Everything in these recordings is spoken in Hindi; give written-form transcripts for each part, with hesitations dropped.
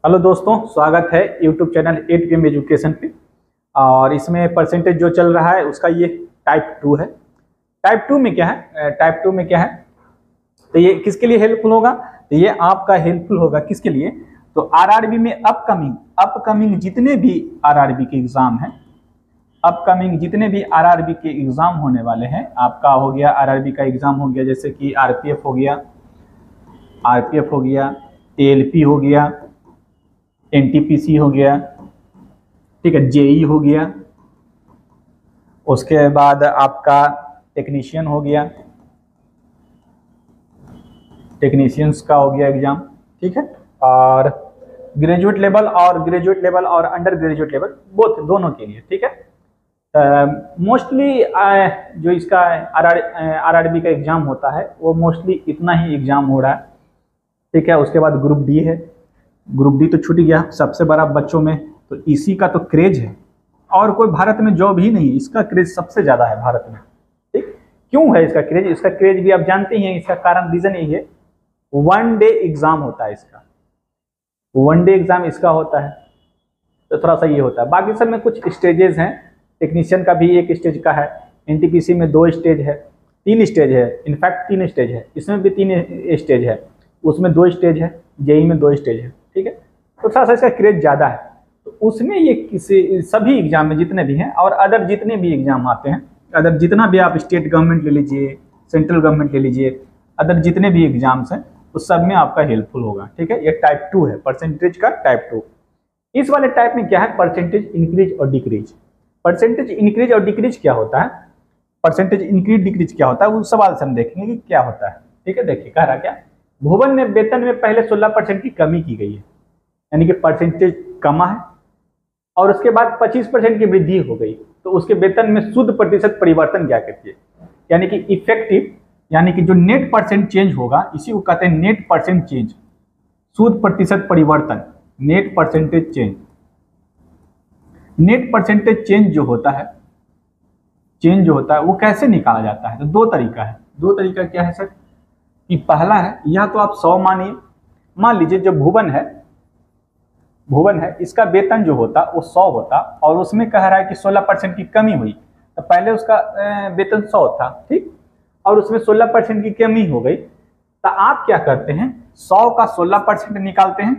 हेलो दोस्तों, स्वागत है यूट्यूब चैनल 8 गेम एजुकेशन पे। और इसमें परसेंटेज जो चल रहा है उसका ये टाइप 2 है। टाइप 2 में क्या है? तो ये किसके लिए हेल्पफुल होगा? तो ये आपका हेल्पफुल होगा किसके लिए? तो आरआरबी में अपकमिंग जितने भी आरआरबी के एग्जाम हैं, अपकमिंग जितने भी आरआरबी के एग्जाम होने वाले हैं, आपका हो गया आरआरबी का एग्जाम हो गया, जैसे कि आरपीएफ हो गया, एएलपी हो गया, एनटीपीसी हो गया, ठीक है, जेई हो गया, उसके बाद आपका टेक्नीशियन हो गया, टेक्नीशियंस का हो गया एग्जाम, ठीक है। और ग्रेजुएट लेवल और अंडर ग्रेजुएट लेवल दोनों के लिए, ठीक है। मोस्टली जो इसका आरआरबी का एग्जाम होता है वो मोस्टली इतना ही एग्जाम हो रहा है, ठीक है। उसके बाद ग्रुप डी है। ग्रुप डी तो छूट गया सबसे बड़ा बच्चों में, तो इसी का तो क्रेज है और कोई भारत में जॉब ही नहीं, इसका क्रेज सबसे ज्यादा है भारत में, ठीक। क्यों है इसका क्रेज? इसका क्रेज भी आप जानते ही हैं, इसका कारण रीजन यही है, वन डे एग्जाम होता है इसका, वन डे एग्जाम इसका होता है, तो थोड़ा सा ये होता है। बाकी सब में कुछ स्टेजेस हैं, टेक्नीशियन का भी एक स्टेज का है, एनटीपीसी में 2 स्टेज है, 3 स्टेज है, इनफैक्ट 3 स्टेज है, इसमें भी 3 स्टेज है, उसमें 2 स्टेज है, जेई में 2 स्टेज है, ठीक है। तो थोड़ा सा इसका क्रेज ज़्यादा है, तो उसमें ये किसी सभी एग्जाम में जितने भी हैं और अदर जितने भी एग्जाम आते हैं, अदर जितना भी आप स्टेट गवर्नमेंट ले लीजिए, सेंट्रल गवर्नमेंट ले लीजिए, अदर जितने भी एग्जाम्स हैं उस सब में आपका हेल्पफुल होगा, ठीक है। ये टाइप 2 है, परसेंटेज का टाइप 2। इस वाले टाइप में क्या है? परसेंटेज इंक्रीज और डिक्रीज। परसेंटेज इंक्रीज और डिक्रीज क्या होता है? परसेंटेज इंक्रीज डिक्रीज क्या होता है उस सवाल से हम देखेंगे कि क्या होता है, ठीक है। देखिए कह रहा क्या, भुवन में वेतन में पहले 16% की कमी की गई है, यानी कि परसेंटेज कमा है, और उसके बाद 25% की वृद्धि हो गई, तो उसके वेतन में शुद्ध प्रतिशत परिवर्तन क्या कहती है? यानी कि इफेक्टिव, यानी कि जो नेट परसेंट चेंज होगा, इसी को कहते हैं नेट परसेंट चेंज, शुद्ध प्रतिशत परिवर्तन, net percentage change. Net percentage change जो होता है वो कैसे निकाला जाता है? तो 2 तरीका है। 2 तरीका क्या है सर? कि पहला है, या तो आप 100 मानिए, मान लीजिए जो भुवन है इसका वेतन जो होता वो 100 होता, और उसमें कह रहा है कि 16% की कमी हुई, तो पहले उसका वेतन 100 था, ठीक, और उसमें 16% की कमी हो गई, तो आप क्या करते हैं, 100 का 16% निकालते हैं,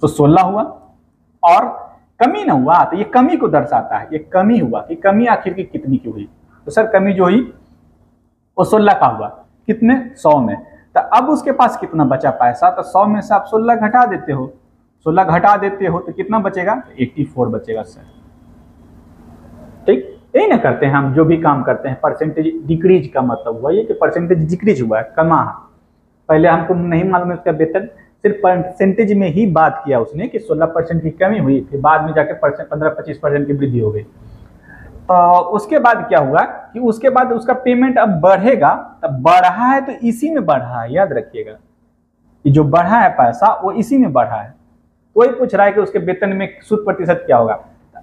तो 16 हुआ, और कमी ना हुआ तो ये कमी को दर्शाता है, ये कमी हुआ, कि कमी आखिर की कितनी की हुई? तो सर कमी जो हुई वो 16 का हुआ, कितने? 100 में। तो अब उसके पास कितना बचा पैसा? तो 100 में से आप 16 घटा देते हो, 16 घटा देते हो तो कितना बचेगा? 84 बचेगा सर, ठीक। यही ना करते हैं हम जो भी काम करते हैं। परसेंटेज डिक्रीज का मतलब हुआ ये कि परसेंटेज डिक्रीज हुआ है, कमा है। पहले हमको नहीं मालूम उसका वेतन, सिर्फ परसेंटेज में ही बात किया उसने कि 16% की कमी हुई, फिर बाद में जाकर 15-25% की वृद्धि हो गई। उसके बाद क्या हुआ कि उसके बाद उसका पेमेंट अब बढ़ेगा, तब बढ़ा है तो इसी में बढ़ा है, याद रखिएगा, कि जो बढ़ा है पैसा वो इसी में बढ़ा है। कोई पूछ रहा है कि उसके वेतन में शुद्ध प्रतिशत क्या होगा?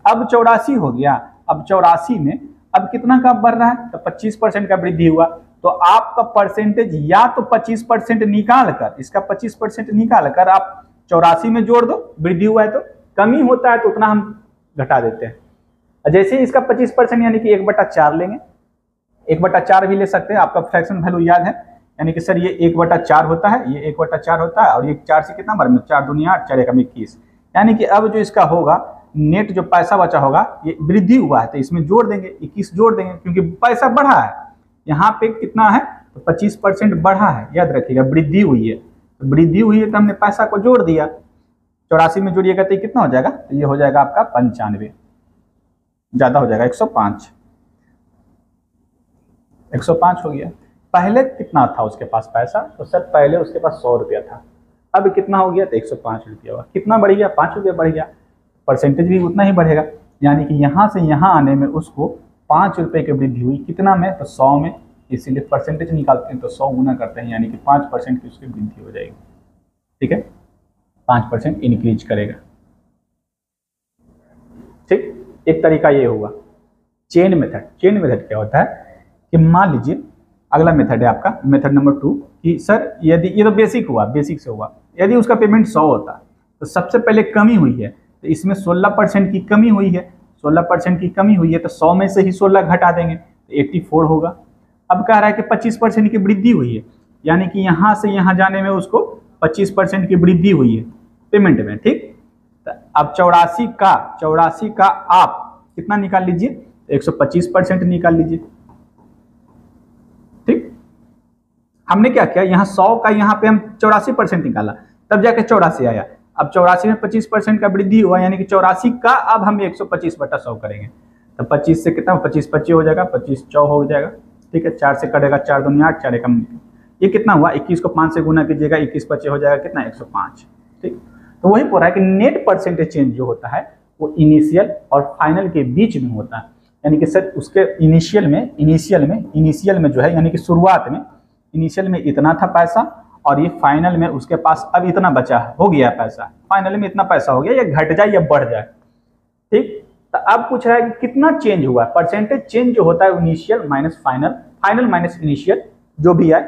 अब 84 हो गया, अब 84 में अब कितना का बढ़ रहा है? तो 25% का वृद्धि हुआ, तो आपका परसेंटेज या तो 25% निकाल कर, इसका 25% निकाल कर आप 84 में जोड़ दो, वृद्धि हुआ है तो, कमी होता है तो उतना हम घटा देते हैं। जैसे ही इसका 25% यानी कि 1/4 लेंगे, 1/4 भी ले सकते हैं, आपका फ्रैक्शन वैल्यू याद है, यानी कि सर ये 1/4 होता है, ये 1/4 होता है, और ये 4 से कितना बढ़ में 4 दूनी 8, 4 एकम 21, यानी कि अब जो इसका होगा नेट जो पैसा बचा होगा, ये वृद्धि हुआ है तो इसमें जोड़ देंगे, 21 जोड़ देंगे, क्योंकि पैसा बढ़ा है। यहाँ पे कितना है? तो 25% बढ़ा है, याद रखिएगा, वृद्धि हुई है, तो वृद्धि हुई है तो हमने पैसा को जोड़ दिया, 84 में जोड़िएगा तो कितना हो जाएगा? तो ये हो जाएगा आपका 95, ज्यादा हो जाएगा 105 हो गया। पहले कितना था उसके पास पैसा? तो सर पहले उसके पास 100 रुपया था, अब कितना हो गया? तो 105 रुपया हुआ। कितना बढ़ गया? 5 रुपया बढ़ गया, परसेंटेज भी उतना ही बढ़ेगा, यानी कि यहाँ से यहाँ आने में उसको 5 रुपये की वृद्धि हुई। कितना में? तो 100 में, इसीलिए परसेंटेज निकालते हैं तो 100 गुना करते हैं, यानी कि 5% की उसकी वृद्धि हो जाएगी, ठीक है, 5% इंक्रीज करेगा, ठीक। एक तरीका ये हुआ। चेन मेथड क्या होता है कि मान लीजिए अगला मेथड है आपका, मेथड नंबर 2, कि सर यदि ये तो बेसिक से हुआ, यदि उसका पेमेंट 100 होता तो सबसे पहले कमी हुई है, तो इसमें 16% की कमी हुई है, 16% की कमी हुई है तो 100 में से ही 16 घटा देंगे तो 84 होगा। अब कह रहा है कि 25% की वृद्धि हुई है, यानी कि यहाँ से यहाँ जाने में उसको 25% की वृद्धि हुई है पेमेंट में, ठीक। तो अब 84 का आप कितना निकाल लीजिए, 125% निकाल लीजिए, ठीक। हमने क्या किया, यहाँ 100 का यहाँ पे हम 84% निकाला, तब जाके 84 आया। अब 84 में 25% का वृद्धि हुआ, यानी कि 84 का अब हम 125/100 करेंगे, तो 25 से कितना, 25 हो जाएगा, 25 4 हो जाएगा, ठीक है। 4 से कटेगा, 4 दूनी 8, 4 एकम, ये कितना हुआ, 21 को 5 से गुना कीजिएगा, 21 25 हो जाएगा कितना, 105, ठीक। तो वही बोल रहा है कि नेट परसेंटेज चेंज जो होता है वो इनिशियल और फाइनल के बीच में होता है, यानी कि सर उसके इनिशियल में जो है, यानी कि शुरुआत में इनिशियल में इतना था पैसा और ये फाइनल में उसके पास अब इतना बचा है, हो गया पैसा, फाइनल में इतना पैसा हो गया, या घट जाए या बढ़ जाए, ठीक। तो अब पूछ रहा है कि कितना चेंज हुआ, परसेंटेज चेंज जो होता है initial minus final, final minus initial जो भी है,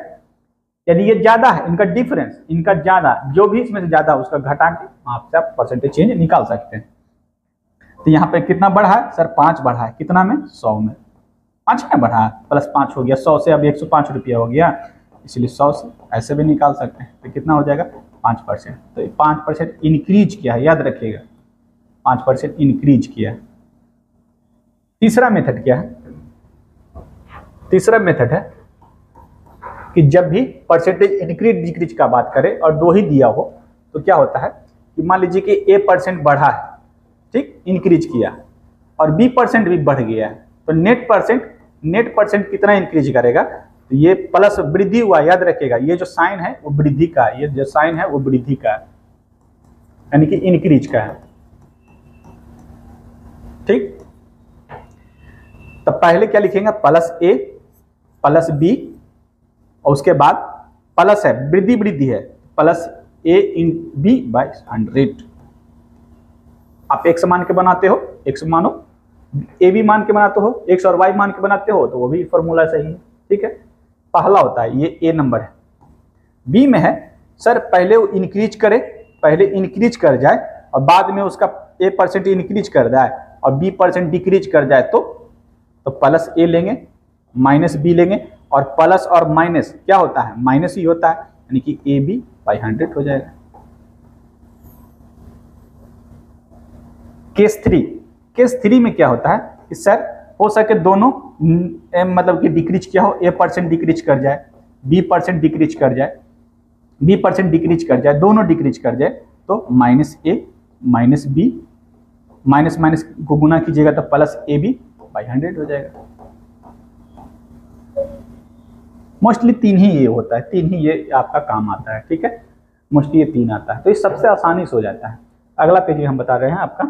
यदि ये ज्यादा है, इनका डिफरेंस, इनका ज्यादा, जो भी इसमें से ज्यादा उसका घटा के आपसे आप परसेंटेज चेंज निकाल सकते हैं। तो यहाँ पे कितना बढ़ा है सर, 5 बढ़ा है, कितना में, 100 में, 5 में बढ़ा है, +5 हो गया, 100 से अब 105 रुपया हो गया, इसलिए 100 से ऐसे भी निकाल सकते हैं। तो कितना हो जाएगा, 5%। तो 5% इंक्रीज किया है, याद रखिएगा, 5% इंक्रीज किया है। तीसरा मेथड क्या है, तीसरा मेथड है कि जब भी परसेंटेज इंक्रीज डिक्रीज का बात करें और 2 ही दिया हो तो क्या होता है कि मान लीजिए कि A% बढ़ा है, ठीक, इंक्रीज किया, और B% भी बढ़ गया है, तो नेट परसेंट कितना इंक्रीज करेगा, तो ये प्लस वृद्धि हुआ, याद रखिएगा, ये जो साइन है वो वृद्धि का है, ये जो साइन है वो वृद्धि का है, यानी कि इंक्रीज का है, ठीक। तो पहले क्या लिखेंगे, +A +B और उसके बाद प्लस है, वृद्धि है, +A/B/100। आप x मान के बनाते हो, x मानो, a भी मान के बनाते हो, x और y मान के बनाते हो, तो वो भी फॉर्मूला सही है, ठीक है। पहला होता है ये a नंबर है। b में है सर पहले वो इंक्रीज करे, पहले इंक्रीज कर जाए और बाद में उसका A% इंक्रीज कर जाए और B% डिक्रीज कर जाए, तो +A लेंगे, -B लेंगे, और प्लस और माइनस क्या होता है, माइनस ही होता है, यानी कि AB/100 हो जाएगा। केस 3 में क्या होता है कि सर हो सके दोनों मतलब कि डिक्रीज किया हो, A% डिक्रीज कर जाए, B% डिक्रीज कर जाए, B% डिक्रीज कर जाए, दोनों डिक्रीज कर जाए, तो -A -B, माइनस को गुना कीजिएगा तो +AB/100 हो जाएगा। मोस्टली 3 ही ये होता है, 3 ही ये आपका काम आता है, ठीक है, मोस्टली ये 3 आता है, तो ये सबसे आसानी से हो जाता है। अगला पेज हम बता रहे हैं आपका,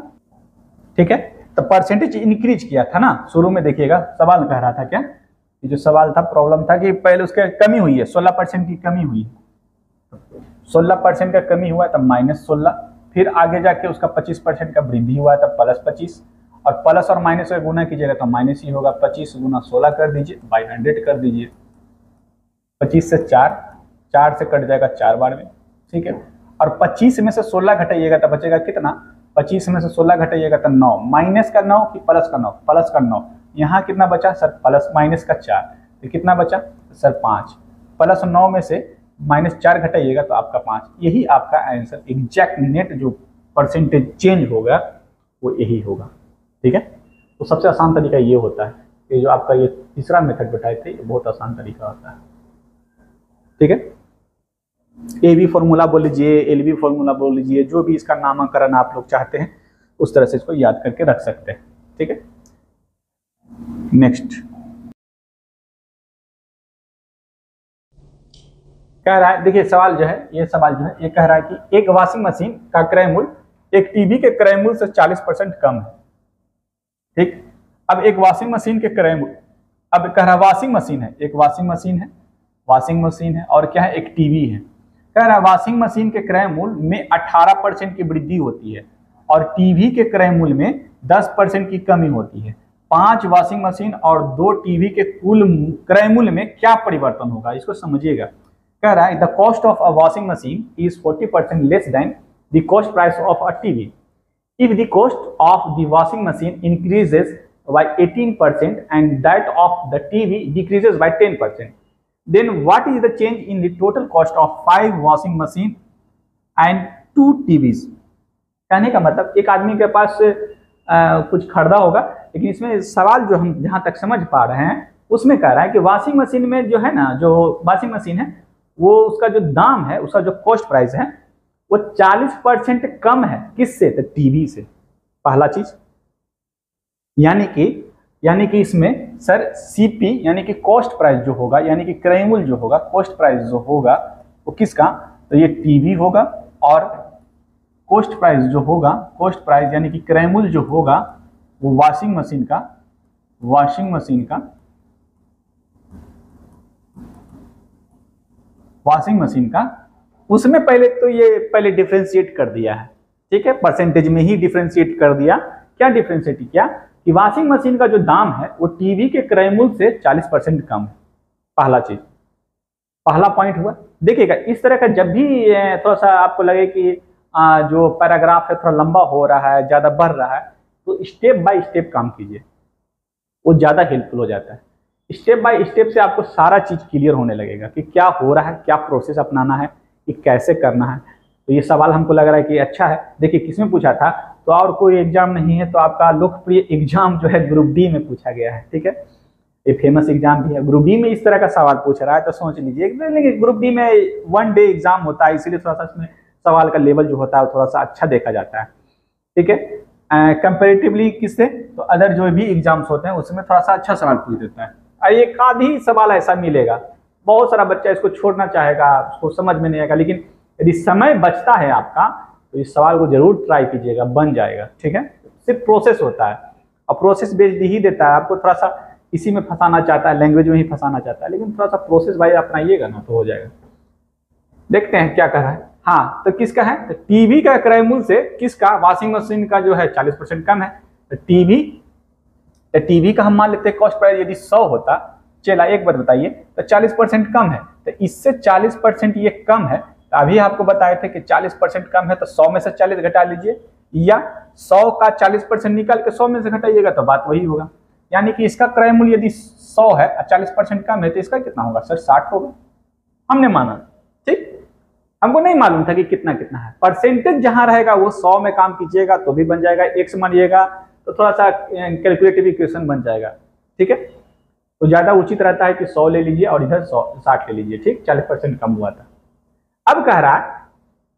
ठीक है। तो परसेंटेज इंक्रीज किया था ना, शुरू में देखिएगा सवाल कह रहा था क्या, ये जो सवाल था, प्रॉब्लम था कि पहले उसके कमी हुई है, 16% की कमी हुई है, 16% का कमी हुआ तब -16, फिर आगे जाके उसका 25% का वृद्धि हुआ तब +25, और प्लस और माइनस का गुना कीजिएगा तो माइनस ही होगा, 25 × 16 कर दीजिए, /100 कर दीजिए, 25 से 4 से कट जाएगा 4 बार में, ठीक है। और 25 में से 16 घटाइएगा तो बचेगा कितना, 25 में से 16 घटाइएगा तो 9, माइनस का 9 कि प्लस का 9, प्लस का 9, यहाँ कितना बचा सर, प्लस माइनस का 4, तो कितना बचा सर 5, प्लस 9 में से -4 घटाइएगा तो आपका 5, यही आपका आंसर, एग्जैक्ट नेट जो परसेंटेज चेंज होगा वो यही होगा, ठीक है। तो सबसे आसान तरीका ये होता है, ये जो आपका ये तीसरा मेथड बताए थे, ये बहुत आसान तरीका होता है, ठीक है। AB फॉर्मूला बोल लीजिए, LB फॉर्मूला बोल लीजिए, जो भी इसका नामकरण आप लोग चाहते हैं उस तरह से इसको याद करके रख सकते हैं, ठीक है। नेक्स्ट कह रहा है, देखिए सवाल जो है, ये सवाल जो है ये कह रहा है कि एक वॉशिंग मशीन का क्रय मूल्य एक टीवी के क्रय मूल्य से 40% कम है, ठीक। अब एक वॉशिंग मशीन के क्रय मूल्य, अब कह रहा है वॉशिंग मशीन है, एक वॉशिंग मशीन है और क्या है, एक टीवी है। कह रहा है वॉशिंग मशीन के क्रय मूल्य में 18% की वृद्धि होती है और टीवी के क्रय मूल्य में 10% की कमी होती है। 5 वॉशिंग मशीन और 2 टीवी के कुल क्रय मूल्य में क्या परिवर्तन होगा, इसको समझिएगा। कह रहा है the cost of a washing machine is 40% less than the cost price of a TV. If the cost of the washing machine increases by 18% and that of the TV decreases by 10%, then what is the change in the total cost of 5 washing machine and 2 TVs? कहने का मतलब एक आदमी के पास कुछ खरीदा होगा, लेकिन इसमें सवाल जो हम जहां तक समझ पा रहे हैं उसमें कह रहा है कि वॉशिंग मशीन में जो है ना, जो वॉशिंग मशीन है वो उसका जो दाम है, उसका जो कॉस्ट प्राइस है वो 40% कम है। किससे? तो टीवी से। पहला चीज यानी कि इसमें सर सीपी यानी कि कॉस्ट प्राइस जो होगा, यानी कि क्रय मूल्य जो होगा, कॉस्ट प्राइस जो होगा वो किसका? तो ये टीवी होगा। और कॉस्ट प्राइस जो होगा, कॉस्ट प्राइस यानी कि क्रय मूल्य जो होगा वो वॉशिंग मशीन का उसमें पहले डिफरेंशिएट कर दिया है। ठीक है, परसेंटेज में ही डिफरेंशिएट कर दिया। क्या डिफरेंशिएट किया कि वॉशिंग मशीन का जो दाम है वो टीवी के क्रय मूल्य से 40% कम है। पहला पॉइंट हुआ। देखिएगा इस तरह का जब भी थोड़ा सा आपको लगे कि जो पैराग्राफ है थोड़ा लंबा हो रहा है, ज्यादा बढ़ रहा है, तो स्टेप बाय स्टेप काम कीजिए, वो ज्यादा हेल्पफुल हो जाता है। स्टेप बाय स्टेप से आपको सारा चीज क्लियर होने लगेगा कि क्या हो रहा है, क्या प्रोसेस अपनाना है, कि कैसे करना है। तो ये सवाल हमको लग रहा है कि अच्छा है। देखिए किसमें पूछा था, तो और कोई एग्जाम नहीं है तो आपका लोकप्रिय एग्जाम जो है ग्रुप डी में पूछा गया है। ठीक है, ये फेमस एग्जाम भी है। ग्रुप डी में इस तरह का सवाल पूछ रहा है तो सोच लीजिए, लेकिन ग्रुप डी में 1 डे एग्जाम होता है, इसीलिए थोड़ा सा इसमें सवाल का लेवल जो होता है थोड़ा सा अच्छा देखा जाता है। ठीक है, कंपेरेटिवली किससे, तो अदर जो भी एग्जाम्स होते हैं उसमें थोड़ा सा अच्छा सवाल पूछ देता है। एक आधी सवाल ऐसा मिलेगा, बहुत सारा बच्चा इसको छोड़ना चाहेगा, उसको समझ में नहीं आएगा, लेकिन यदि समय बचता है आपका तो इस सवाल को जरूर ट्राई कीजिएगा, बन जाएगा। ठीक है, सिर्फ प्रोसेस होता है और प्रोसेस बेस्ड ही देता है आपको। थोड़ा सा इसी में फंसाना चाहता है, लैंग्वेज में ही फंसाना चाहता है, लेकिन थोड़ा सा प्रोसेस भाई अपनाइएगा ना तो हो जाएगा। देखते हैं क्या कर रहा है। हाँ, तो किसका है, तो टीवी का क्रय मूल्य से किसका, वॉशिंग मशीन का जो है 40% कम है। तो टीवी का हम मान लेते हैं कॉस्ट प्राइस यदि 100 होता, चला एक बात बताइए, तो 40% कम है, तो इससे 40% ये कम है। तो अभी आपको बताए थे कि 40% कम है तो 100 में से 40 घटा लीजिए, या 100 का 40% निकाल के 100 में से घटाइएगा तो बात वही होगा। यानी कि इसका क्रय मूल्य यदि 100 है और 40% कम है तो इसका कितना होगा सर, 60 होगा। हमने माना, ठीक, हमको नहीं मालूम था कि कितना है। परसेंटेज जहां रहेगा वो 100 में काम कीजिएगा तो भी बन जाएगा, एक्स मानिएगा तो थोड़ा सा कैलकुलेटिव इक्वेशन बन जाएगा। ठीक है, तो ज्यादा उचित रहता है कि 100 ले लीजिए और इधर 60 ले लीजिए। ठीक, 40% कम हुआ था। अब कह रहा है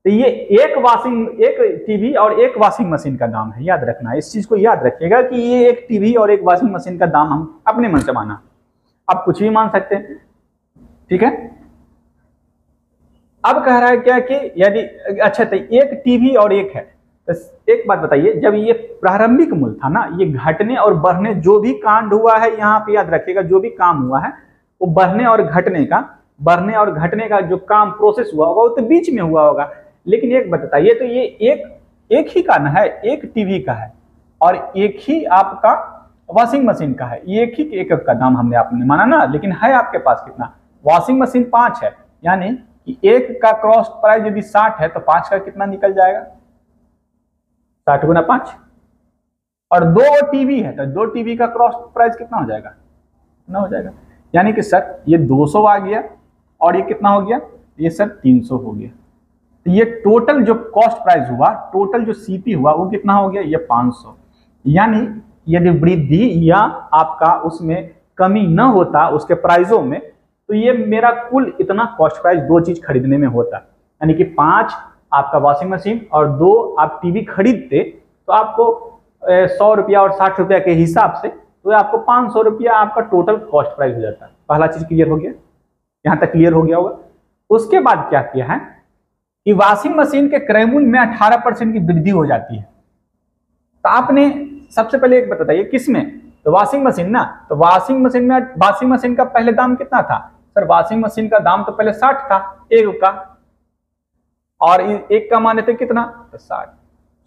तो ये एक टीवी और एक वॉशिंग मशीन का दाम है, याद रखना, इस चीज को याद रखिएगा कि ये एक टीवी और एक वॉशिंग मशीन का दाम हम अपने मन से माना, आप कुछ भी मान सकते हैं। ठीक है, अब कह रहा है क्या कि यदि अच्छा तो एक टीवी और एक है, तो एक बात बताइए, जब ये प्रारंभिक मूल्य था ना, ये घटने और बढ़ने जो भी कांड हुआ है, यहाँ पे याद रखिएगा जो भी काम हुआ है वो बढ़ने और घटने का जो काम प्रोसेस हुआ होगा वो तो बीच में हुआ होगा। लेकिन एक बात बताइए, तो ये एक ही का ना है, एक टीवी का है और एक ही आपका वॉशिंग मशीन का है, एक ही एक का दाम हमने आपने माना ना। लेकिन है आपके पास कितना, वॉशिंग मशीन 5 है, यानी कि एक का क्रॉस प्राइस यदि 60 है तो 5 का कितना निकल जाएगा, 60 गुना 5। और 2 टीवी है तो 2 टीवी का क्रॉस प्राइस कितना हो जाएगा, कितना हो जाएगा। यानी कि सर ये 200 आ गया और ये कितना हो गया, ये सर 300 हो गया। तो ये टोटल जो कॉस्ट प्राइस हुआ, टोटल जो सीपी हुआ वो कितना हो गया, ये 500। यानी यदि वृद्धि या आपका उसमें कमी न होता उसके प्राइसों में, तो ये मेरा कुल इतना कॉस्ट प्राइस 2 चीज खरीदने में होता। यानी कि 5 आपका वॉशिंग मशीन और 2 आप टीवी खरीदते तो आपको 100 रुपया और 60 रुपया के हिसाब से तो आपको 500 रुपया आपका टोटल कॉस्ट प्राइस हो जाता है। पहला चीज क्लियर हो गया, यहां तक क्लियर हो गया होगा। उसके बाद क्या किया है कि वॉशिंग मशीन के क्रय मूल्य में 18% की वृद्धि हो जाती है। तो आपने सबसे पहले एक बताइए किसमें, तो वॉशिंग मशीन ना, तो वॉशिंग मशीन का पहले दाम कितना था सर, वॉशिंग मशीन का दाम तो पहले 60 था एक का, और एक का माने थे कितना, तो 60,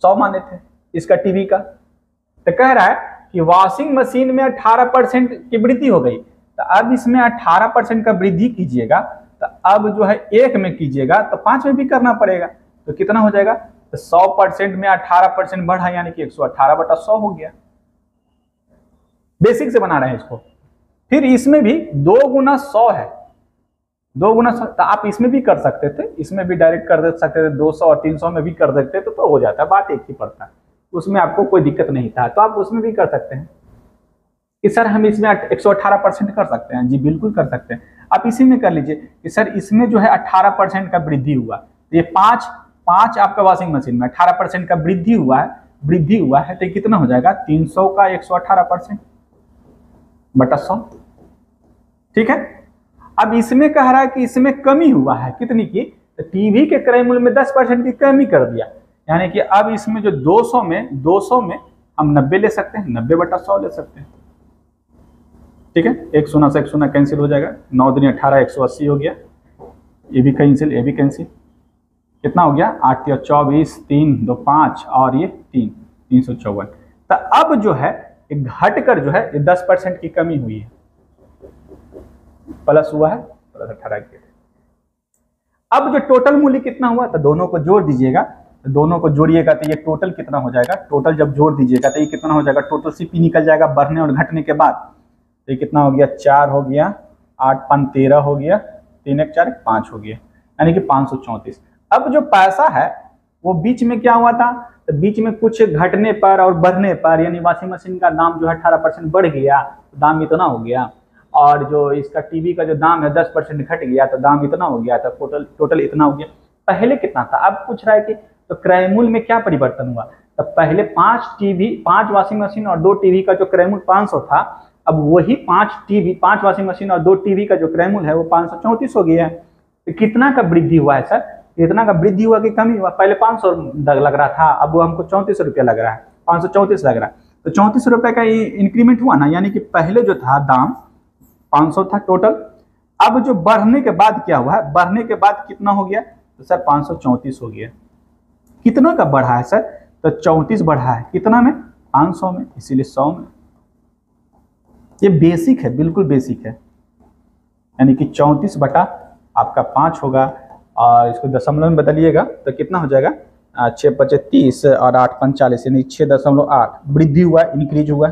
100 माने थे इसका टीवी का। तो कह रहा है कि वॉशिंग मशीन में 18% की वृद्धि हो गई, तो अब इसमें 18% का वृद्धि कीजिएगा तो अब जो है 1 में कीजिएगा तो 5 में भी करना पड़ेगा, तो कितना हो जाएगा, तो 100% में 18% बढ़ा यानी कि 118/100 हो गया। बेसिक से बना रहे हैं इसको। फिर इसमें भी 2 गुना 100 है, 2 गुना 100, तो आप इसमें भी कर सकते थे, इसमें भी डायरेक्ट कर सकते थे, 200 और 300 में भी कर सकते थे तो हो जाता है, बात एक ही पड़ता है, उसमें आपको कोई दिक्कत नहीं था। तो आप उसमें भी कर सकते हैं कि सर हम इसमें 118% कर सकते हैं, जी बिल्कुल कर सकते हैं। आप इसी में कर लीजिए कि सर इसमें जो है 18% का वृद्धि हुआ, तो ये 5 आपका वॉशिंग मशीन में 18% का वृद्धि हुआ है, तो कितना हो जाएगा, 300 का 118% बटा 100, ठीक है। अब इसमें कह रहा है कि इसमें कमी हुआ है, कितनी की, तो टीवी के क्रय मूल्य में 10% की कमी कर दिया, यानी कि अब इसमें जो 200 में हम 90 ले सकते हैं, 90/100 ले सकते हैं, ठीक है। 1 शून्य से 1 शून्य कैंसिल हो जाएगा, 9 दूनी 18, 180 हो गया, ये भी कैंसिल, ये भी कैंसिल, कितना हो गया, 8 या 24, 3 2 5 और ये 354। तो अब जो है घटकर जो है ये 10% की कमी हुई है, प्लस हुआ है, प्लस 18 के। अब जो टोटल मूल्य कितना हुआ, तो दोनों को जोड़ दीजिएगा, तो दोनों को जोड़िएगा तो ये टोटल कितना हो जाएगा, टोटल जब जोड़ दीजिएगा तो ये कितना हो जाएगा, टोटल सीपी निकल जाएगा बढ़ने और घटने के बाद, तो ये कितना हो गया, 4 हो गया, 8 5 13 हो गया, 3 1 4 5 हो गया, यानी कि 534। अब जो पैसा है वो बीच में क्या हुआ था, तो बीच में कुछ घटने पर और बढ़ने पर, यानी वॉशिंग मशीन का दाम जो है 18% बढ़ गया, तो दाम इतना हो गया, और जो इसका टीवी का जो दाम है 10% घट गया तो दाम इतना हो गया, तो टोटल इतना हो गया। पहले कितना था, अब पूछ रहा है कि तो क्रय मूल्य में क्या परिवर्तन हुआ, तो पहले 5 वॉशिंग मशीन और 2 टीवी का जो क्रय मूल्य 500 था, अब वही 5 वॉशिंग मशीन और 2 टीवी का जो क्रय मूल्य है वो 534 हो गया है। तो कितना का वृद्धि हुआ है सर, इतना का वृद्धि हुआ कि कमी हुआ, पहले 500 लग रहा था, अब वो हमको 34 रुपया लग रहा है, 534 लग रहा है, तो 34 रुपये का इंक्रीमेंट हुआ ना, यानी कि पहले जो था दाम 500 था टोटल, अब जो बढ़ने के बाद क्या हुआ है, बढ़ने के बाद कितना हो गया, तो सर 534 हो गया। कितना का बढ़ा है सर, तो 34 बढ़ा है, कितना में, 500 में, इसीलिए 100 में। ये बेसिक है, बिल्कुल बेसिक है, यानी कि 34 बटा आपका 5 होगा, और इसको दशमलव में बदलिएगा तो कितना हो जाएगा, 6 5 30 और 8 5 40, यानी 6.8 वृद्धि हुआ, इंक्रीज हुआ,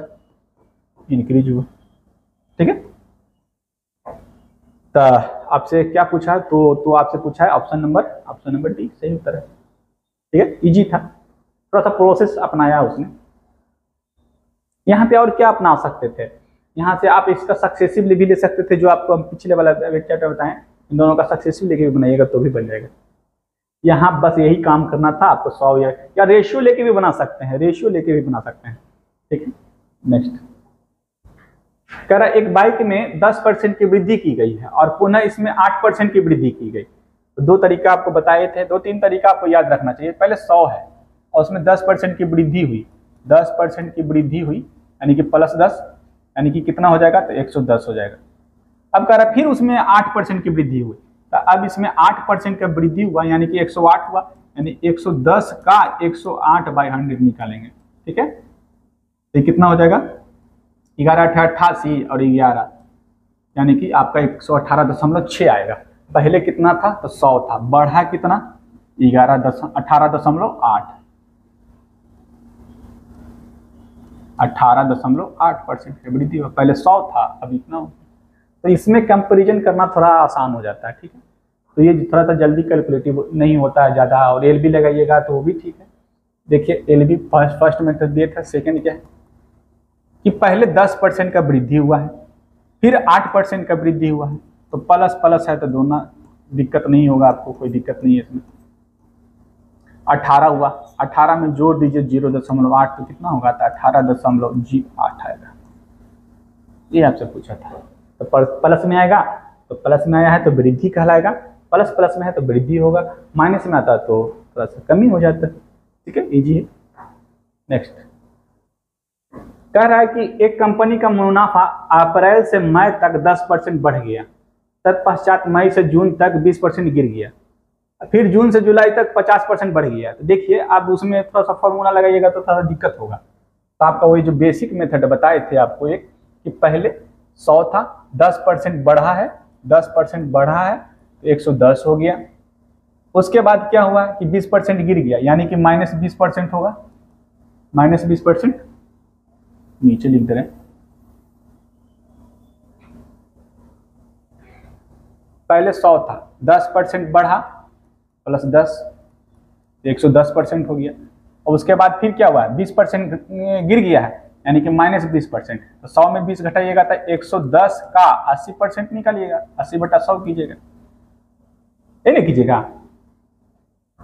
ठीक है। तो आपसे क्या पूछा, तो आपसे पूछा है ऑप्शन नंबर डी सही उत्तर है, ठीक है। इजी था, थोड़ा सा प्रोसेस अपनाया उसने। यहाँ पे और क्या अपना सकते थे, यहाँ से आप इसका सक्सेसिव भी ले सकते थे, जो आपको हम पिछले वाला चैप्टर बताएं, इन दोनों का सक्सेसिव लेके भी बनाइएगा तो भी बन जाएगा। यहाँ बस यही काम करना था आपको, 100 या रेशियो लेके भी बना सकते हैं, ठीक है। नेक्स्ट कह रहा एक बाइक में 10% की वृद्धि की गई है और पुनः इसमें 8% की वृद्धि की गई, तो 2 तरीका आपको बताए थे, 2-3 तरीका आपको याद रखना चाहिए। पहले 100 है और उसमें 10% की वृद्धि हुई, 10% की वृद्धि हुई यानी कि प्लस 10, यानी कि कितना हो जाएगा, तो 110 हो जाएगा। अब कह रहा फिर उसमें 8% की वृद्धि हुई, तो अब इसमें 8% का वृद्धि हुआ यानी कि 108 हुआ, यानी 110 का 108/100 निकालेंगे, ठीक है। तो कितना हो जाएगा, 11/88 और 11, यानी कि आपका 118.6 आएगा। पहले कितना था, तो 100 था, बढ़ा कितना, 18.8, 18.8% की वृद्धि हुआ, पहले 100 था अब इतना हो। तो इसमें कंपैरिजन करना थोड़ा आसान हो जाता है, ठीक है। तो ये थोड़ा सा जल्दी कैलकुलेटिव नहीं होता है ज़्यादा, और एल बी लगाइएगा तो वो भी ठीक है। देखिए एल बी फर्स्ट मेथड दिए था, सेकंड क्या है कि पहले 10% का वृद्धि हुआ है, फिर 8% का वृद्धि हुआ है, तो प्लस प्लस है तो दोनों दिक्कत नहीं होगा, आपको कोई दिक्कत नहीं है इसमें। 18 हुआ, 18 में जोड़ दीजिए 0.8 तो कितना होगा, तो 18.08 आएगा। ये आपसे पूछा था, तो प्लस में आएगा, तो प्लस में आया है तो वृद्धि कहलाएगा, प्लस प्लस में है तो वृद्धि होगा, माइनस में आता है तो थोड़ा सा कमी हो जाता है, ठीक है, इजी है। नेक्स्ट कह रहा है कि एक कंपनी का मुनाफा अप्रैल से मई तक 10% बढ़ गया, तत्पश्चात मई से जून तक 20% गिर गया, फिर जून से जुलाई तक 50% बढ़ गया। तो देखिए अब उसमें थोड़ा सा फॉर्मूला लगाइएगा तो थोड़ा सा दिक्कत होगा। तो आपका वही जो बेसिक मेथड बताए थे आपको एक, कि पहले 100 था, 10% बढ़ा है, 10% बढ़ा है, तो 110 हो गया। उसके बाद क्या हुआ कि 20% गिर गया, यानी कि -20% होगा, -20%, नीचे लिख दे रहे हैं। पहले 100 था, 10% बढ़ा +10, 110% हो गया। और उसके बाद फिर क्या हुआ, 20% गिर गया है, यानी कि -20%। तो 100 में 20 घटाइएगा तो 110 का 80% निकालिएगा, 80/100 कीजिएगा, ये नहीं कीजिएगा।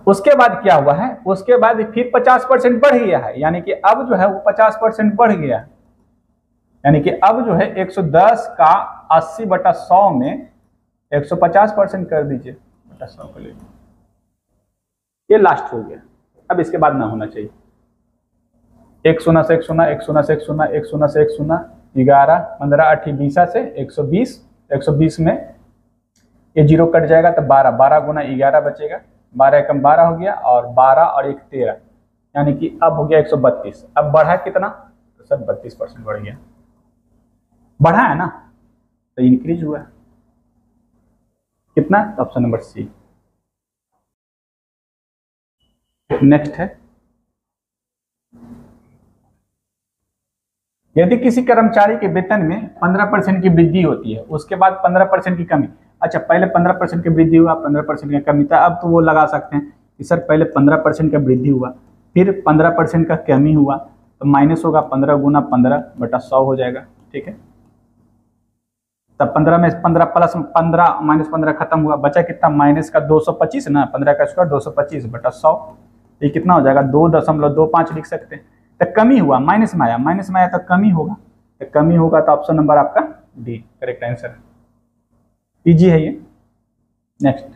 उसके बाद क्या हुआ है, उसके बाद फिर 50% बढ़ गया है, यानी कि अब जो है वो 50% बढ़ गया है, यानी कि अब जो है 110 का 80/100 में 150% कर दीजिए, बटा 100 कर लीजिए। ये लास्ट हो गया, अब इसके बाद ना होना चाहिए। 1 0 से 1 0, 1 0 से 1 0, 1 0 से 1 0, 11, 15, 8, 20 से 120, 120 में ये 0 कट जाएगा तो 12, 12 गुना 11 बचेगा, 12 एकम 12 हो गया, और 12 और 1 13, यानी कि अब हो गया 132। अब बढ़ा कितना, तो सर 32% बढ़ गया, बढ़ा है ना, तो इंक्रीज हुआ कितना, तो ऑप्शन नंबर सी। नेक्स्ट है, यदि किसी कर्मचारी के वेतन में 15% की वृद्धि होती है, उसके बाद 15% की कमी। अच्छा, पहले 15% की वृद्धि हुआ, 15% की कमी था, अब तो वो लगा सकते हैं कि सर पहले 15% का वृद्धि हुआ, फिर 15% का कमी हुआ, तो माइनस होगा 15 गुना 15/100 हो जाएगा, ठीक है। तब 15 में 15 प्लस 15 -15 खत्म हुआ, बचा कितना, माइनस का 225 ना, 15 का स्क्वायर 225/100, ये कितना हो जाएगा, 2.25 लिख सकते हैं। तो कमी हुआ, माइनस में आया तो कमी होगा, तो कमी होगा तो ऑप्शन नंबर आपका डी करेक्ट आंसर है, इजी है ये। नेक्स्ट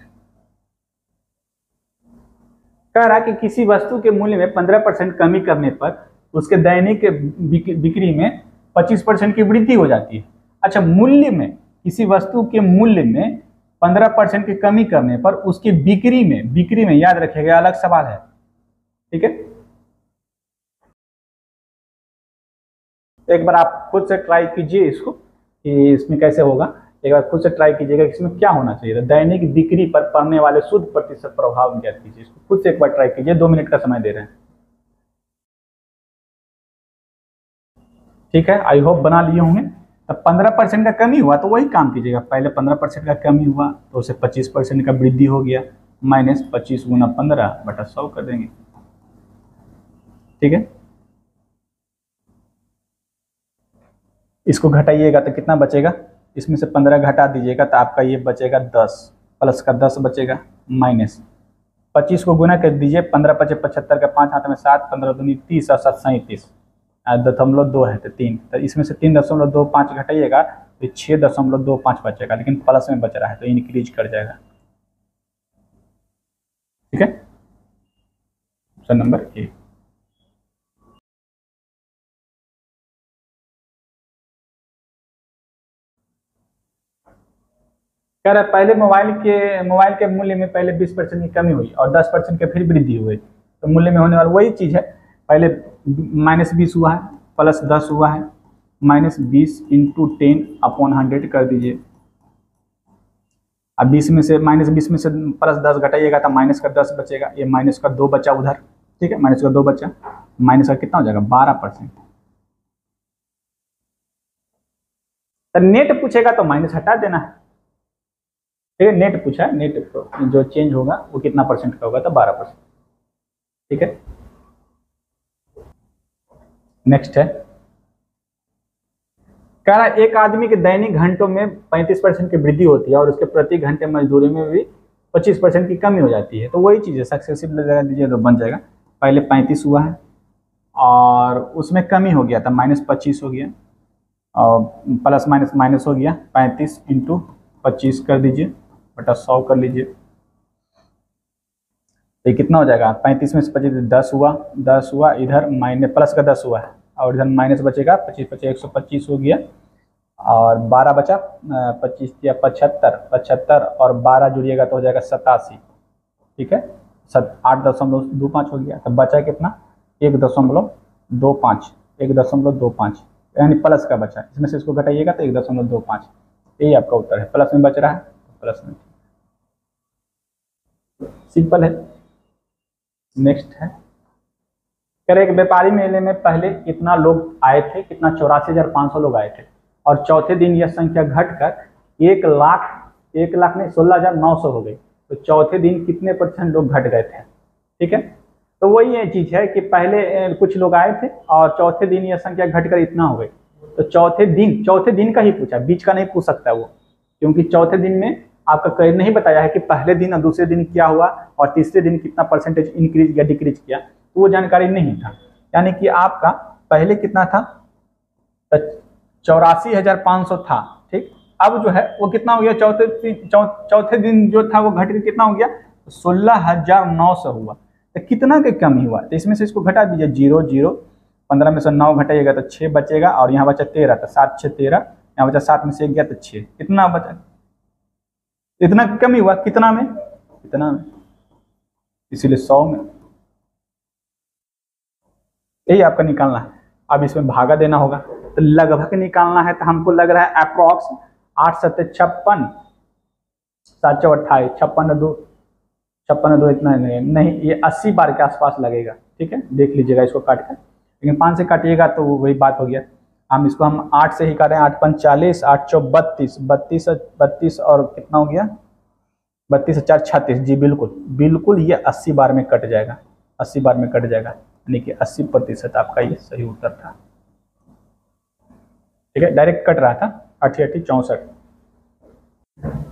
कह रहा कि किसी वस्तु के मूल्य में 15% कमी करने पर उसके दैनिक बिक्री में 25% की वृद्धि हो जाती है। अच्छा, मूल्य में, किसी वस्तु के मूल्य में 15% की कमी करने पर उसकी बिक्री में याद रखिएगा, अलग सवाल है, ठीक है। एक बार आप खुद से ट्राई कीजिए इसको कि इसमें कैसे होगा, एक बार खुद से ट्राई कीजिएगा कि इसमें क्या होना चाहिए। दैनिक बिक्री पर पड़ने वाले शुद्ध प्रतिशत प्रभाव ज्ञात कीजिए, इसको खुद से एक बार ट्राई कीजिए, 2 मिनट का समय दे रहे हैं, ठीक है। आई होप बना लिए होंगे। तब 15% का कमी हुआ तो वही काम कीजिएगा, पहले 15% का कमी हुआ तो उसे 25% का वृद्धि हो गया, -25 गुना 15/100 कर देंगे, ठीक है। इसको घटाइएगा तो कितना बचेगा, इसमें से 15 घटा दीजिएगा तो आपका ये बचेगा 10, प्लस का 10 बचेगा, माइनस 25 को गुना कर दीजिए, 15 × 5 = 75 का 5 हाथ में 7, 15 दूनी 30 और 7 37, 0.2 है तो 3, तो इसमें से 3.25 घटाइएगा तो 6.25 बचेगा, लेकिन प्लस में बच रहा है तो इंक्रीज कर जाएगा, ठीक है। Option number A. कह रहा है पहले मोबाइल के मूल्य में पहले 20% की कमी हुई और 10% की फिर वृद्धि हुई, तो मूल्य में होने वाला वही चीज है, पहले -20 हुआ है, +10 हुआ है, -20 × 10/100 कर दीजिए। अब 20 में से +10 घटाइएगा तो माइनस का 10 बचेगा, ये माइनस का 2 बचा उधर, ठीक है, माइनस का 2 बचा, माइनस का कितना हो जाएगा, 12%। तो नेट पूछेगा तो माइनस हटा देना है, ठीक है। नेट पूछा है, नेट जो चेंज होगा वो कितना % का होगा, तो 12%, ठीक है। नेक्स्ट है, कह रहा एक आदमी के दैनिक घंटों में 35% की वृद्धि होती है और उसके प्रति घंटे मजदूरी में भी 25% की कमी हो जाती है, तो वही चीज़ है, सक्सेसिव लगा दीजिए तो बन जाएगा। पहले 35 हुआ है और उसमें कमी हो गया था, -25 हो गया, और प्लस माइनस हो गया, 35 × 25 कर दीजिए, /100 कर लीजिए, तो ये कितना हो जाएगा, 35 में से 25 10 हुआ, इधर माइनस प्लस का 10 हुआ है और इधर माइनस बचेगा, 25 × 25 125 हो गया, और 12 बचा, 25 या 75 और 12 जुड़िएगा तो हो जाएगा 87, ठीक है। 8.25 हो गया, तो बचा कितना, 1.25 यानी प्लस का बचा, इसमें से इसको घटाइएगा तो 1.25, यही आपका उत्तर है, प्लस में बच रहा है, प्लस में। सिंपल है। नेक्स्ट है, कह रहे एक व्यापारी मेले में पहले कितना लोग आए थे, कितना 84,500 लोग आए थे, और चौथे दिन यह संख्या घटकर 1 लाख नहीं 16,900 हो गई, तो चौथे दिन कितने % लोग घट गए थे। ठीक है, तो वही ये चीज है कि पहले कुछ लोग आए थे और चौथे दिन यह संख्या घटकर इतना हो गई, तो चौथे दिन का ही पूछा, बीच का नहीं पूछ सकता वो, क्योंकि चौथे दिन में आपका कहीं नहीं बताया है कि पहले दिन और दूसरे दिन क्या हुआ और तीसरे दिन कितना % इंक्रीज या डिक्रीज किया, तो वो जानकारी नहीं था। यानी कि आपका पहले कितना था, 84,500 था। ठीक, अब जो है वो कितना हो गया, चौथे दिन जो था वो घट के कितना हो गया, 16,900 हुआ। तो कितना के कमी हुआ, तो इसमें से इसको घटा दीजिए, 0 0, 15 में से 9 घटाइएगा तो 6 बचेगा, और यहाँ बचा 13, तो 7 6 13, यहाँ बचा 7 में से 1 गया तो 6, कितना बचा, इतना कमी हुआ, कितना में, इतना में, इसीलिए 100 में। यही आपका निकालना है। अब इसमें भागा देना होगा, तो लगभग निकालना है, तो हमको लग रहा है अप्रॉक्स 8 7 56, 7 4 28, 56 2 इतना नहीं, ये 80 बार के आसपास लगेगा। ठीक है, देख लीजिएगा इसको काट कर, लेकिन 5 से काटिएगा तो वही बात हो गया। हम इसको 8 से ही काट रहे हैं, 8 5 40, 8 4 32, 32 और कितना हो गया, 32 4 36, जी बिल्कुल ये 80 बार में कट जाएगा, 80 बार में कट जाएगा, यानी कि 80% आपका ये सही उत्तर था। ठीक है, डायरेक्ट कट रहा था, 88 64।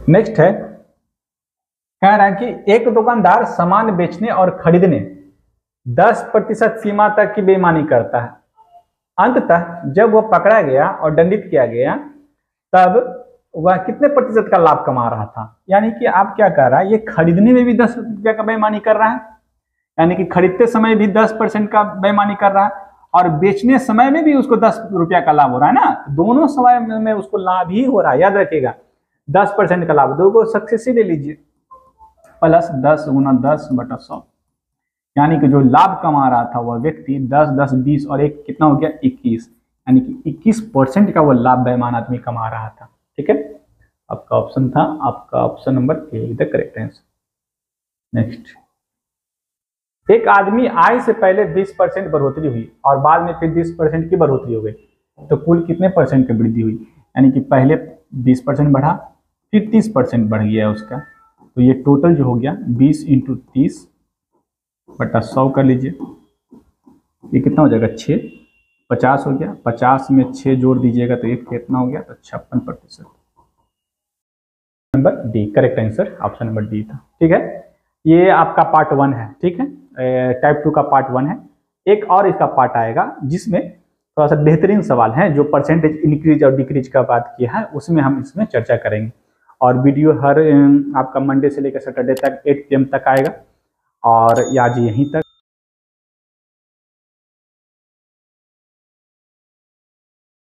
नेक्स्ट है, कह रहा है कि एक दुकानदार सामान बेचने और खरीदने 10% सीमा तक की बेईमानी करता है। अंततः जब वह पकड़ा गया और दंडित किया गया, तब वह कितने % का लाभ कमा रहा था। यानी कि आप क्या कर रहा है, ये खरीदने में भी 10 रुपये का बेईमानी कर रहा है, यानी कि खरीदते समय भी 10% का बेईमानी कर रहा है, और बेचने समय में भी उसको 10 रुपया का लाभ हो रहा है ना, दोनों समय में उसको लाभ ही हो रहा है। याद रखिएगा, 10% का लाभ, दो को सक्सेसिव ले लीजिए, प्लस 10 गुना 10/100, यानी कि जो लाभ कमा रहा था वह व्यक्ति 10 10 20 और एक कितना हो गया 21, यानी कि 21% का वो लाभ बेईमान आदमी कमा रहा था। ठीक है, आपका ऑप्शन था, आपका option number A the correct answer. Next, एक आदमी आय से पहले 20% बढ़ोतरी हुई और बाद में फिर 20% की बढ़ोतरी हो गई, तो कुल कितने % की वृद्धि हुई। यानी कि पहले 20% बढ़ा, फिर 30% बढ़ गया उसका, तो ये टोटल जो हो गया 20 × 30/100 कर लीजिए, ये कितना हो जाएगा 6, 50 हो गया, 50 में 6 जोड़ दीजिएगा तो ये कितना हो गया, तो 56%। Number D correct answer, option number D था। ठीक है, ये आपका पार्ट 1 है। ठीक है, टाइप 2 का पार्ट 1 है। एक और इसका पार्ट आएगा जिसमें थोड़ा सा बेहतरीन सवाल है, जो % इंक्रीज और डिक्रीज का बात किया है, उसमें हम इसमें चर्चा करेंगे। और वीडियो हर आपका मंडे से लेकर सैटरडे तक 8 PM तक आएगा, और आज यहीं तक।